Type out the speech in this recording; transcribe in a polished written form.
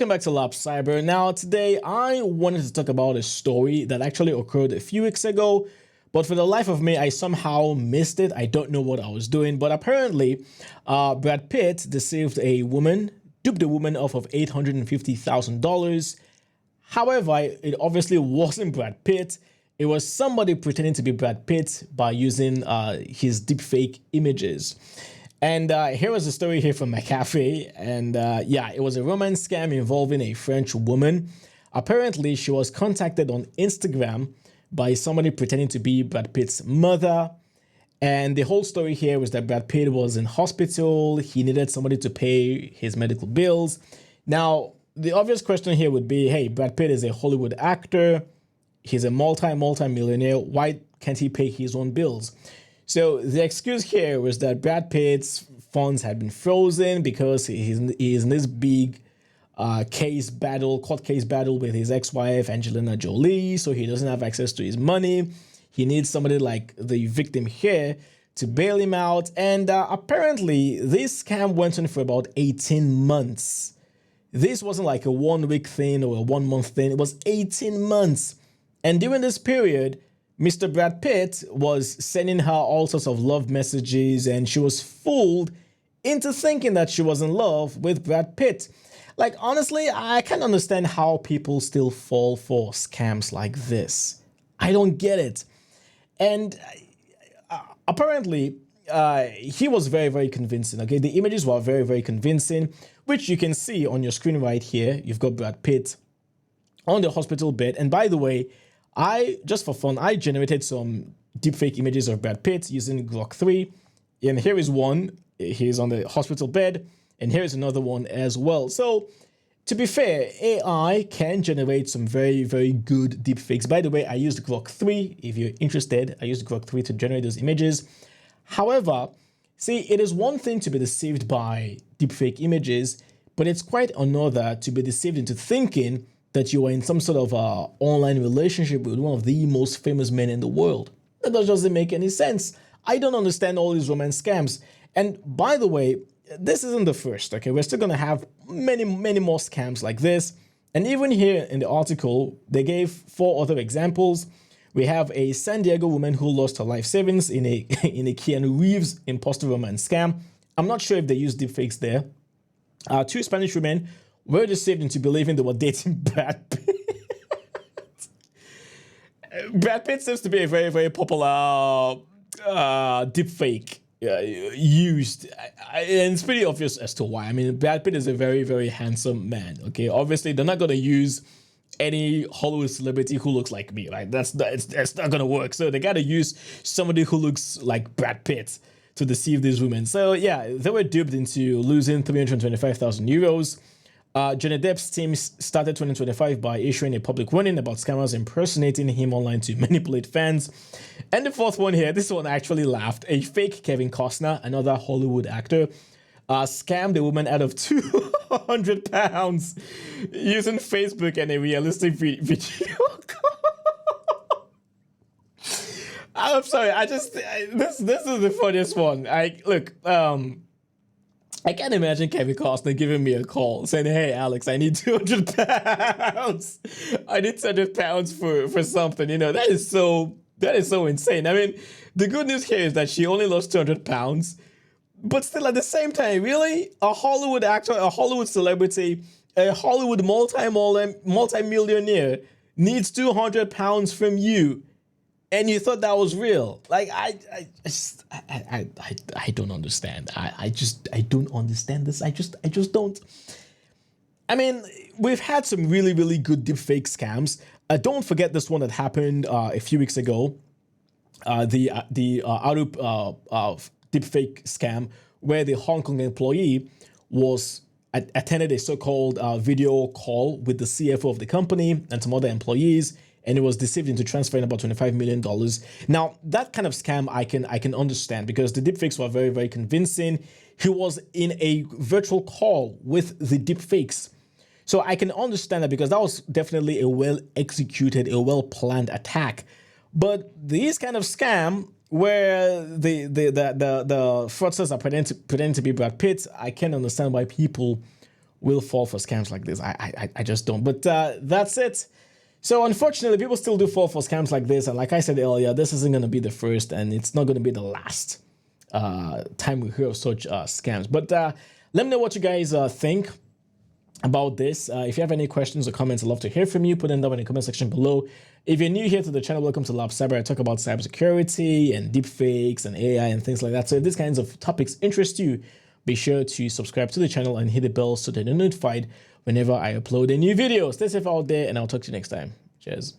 Welcome back to Lab Cyber. Now, today I wanted to talk about a story that actually occurred a few weeks ago, but for the life of me, I somehow missed it. I don't know what I was doing, but apparently, Brad Pitt deceived a woman, duped a woman off of $850,000. However, it obviously wasn't Brad Pitt. It was somebody pretending to be Brad Pitt by using his deepfake images. And here was a story here from McAfee. And yeah, it was a romance scam involving a French woman. Apparently, she was contacted on Instagram by somebody pretending to be Brad Pitt's mother. And the whole story here was that Brad Pitt was in hospital. He needed somebody to pay his medical bills. Now, the obvious question here would be, hey, Brad Pitt is a Hollywood actor. He's a multi-millionaire. Why can't he pay his own bills? So the excuse here was that Brad Pitt's funds had been frozen because he's in this big court case battle with his ex-wife, Angelina Jolie, so he doesn't have access to his money. He needs somebody like the victim here to bail him out. And apparently, this scam went on for about 18 months. This wasn't like a 1 week thing or a 1 month thing. It was 18 months. And during this period, Mr. Brad Pitt was sending her all sorts of love messages, and she was fooled into thinking that she was in love with Brad Pitt. Like, honestly, I can't understand how people still fall for scams like this. I don't get it. And apparently, he was very, very convincing, okay? The images were very, very convincing, which you can see on your screen right here. You've got Brad Pitt on the hospital bed. And by the way, just for fun, I generated some deepfake images of Brad Pitt using Grok 3. And here is one. He's on the hospital bed. And here is another one as well. So, to be fair, AI can generate some very, very good deepfakes. By the way, I used Grok 3. If you're interested, I used Grok 3 to generate those images. However, see, it is one thing to be deceived by deepfake images, but it's quite another to be deceived into thinking that you are in some sort of online relationship with one of the most famous men in the world. That doesn't make any sense. I don't understand all these romance scams. And by the way, this isn't the first, okay? We're still gonna have many, many more scams like this. And even here in the article, they gave 4 other examples. We have a San Diego woman who lost her life savings in a Keanu Reeves imposter romance scam. I'm not sure if they used deepfakes there. 2 Spanish women were deceived into believing they were dating Brad Pitt. Brad Pitt seems to be a very, very popular deepfake used. And it's pretty obvious as to why. I mean, Brad Pitt is a very, very handsome man, okay? Obviously, they're not going to use any Hollywood celebrity who looks like me, right? That's not going to work. So they got to use somebody who looks like Brad Pitt to deceive these women. So yeah, they were duped into losing 325,000 euros. Johnny Depp's team started 2025 by issuing a public warning about scammers impersonating him online to manipulate fans. And the 4th one here, this one actually laughed. A fake Kevin Costner, another Hollywood actor, scammed a woman out of £200 using Facebook and a realistic video call. I'm sorry, this is the funniest one. I can't imagine Kevin Costner giving me a call saying, hey, Alex, I need £200. I need £200 for something. You know, that is so insane. I mean, the good news here is that she only lost £200, but still at the same time, really? A Hollywood actor, a Hollywood celebrity, a Hollywood multi-millionaire needs £200 from you. And you thought that was real. Like, I don't understand. I don't understand this. I just don't. I mean, we've had some really, really good deepfake scams. Don't forget this one that happened a few weeks ago. The deepfake scam where the Hong Kong employee attended a so-called video call with the CFO of the company and some other employees, and it was deceived into transferring about $25 million. Now, that kind of scam I can understand because the deepfakes were very, very convincing. He was in a virtual call with the deepfakes. So I can understand that because that was definitely a well-executed, a well-planned attack. But these kind of scam where the fraudsters are pretending to be Brad Pitt, I can't understand why people will fall for scams like this. I just don't. But that's it. So unfortunately, people still do fall for scams like this. And like I said earlier, this isn't going to be the first, and it's not going to be the last time we hear of such scams. But let me know what you guys think about this. If you have any questions or comments, I'd love to hear from you. Put them down in the comment section below. If you're new here to the channel, welcome to Lab Cyber. I talk about cybersecurity and deepfakes and AI and things like that. So if these kinds of topics interest you, be sure to subscribe to the channel and hit the bell so that you're notified whenever I upload a new video. Stay safe out there, and I'll talk to you next time. Cheers.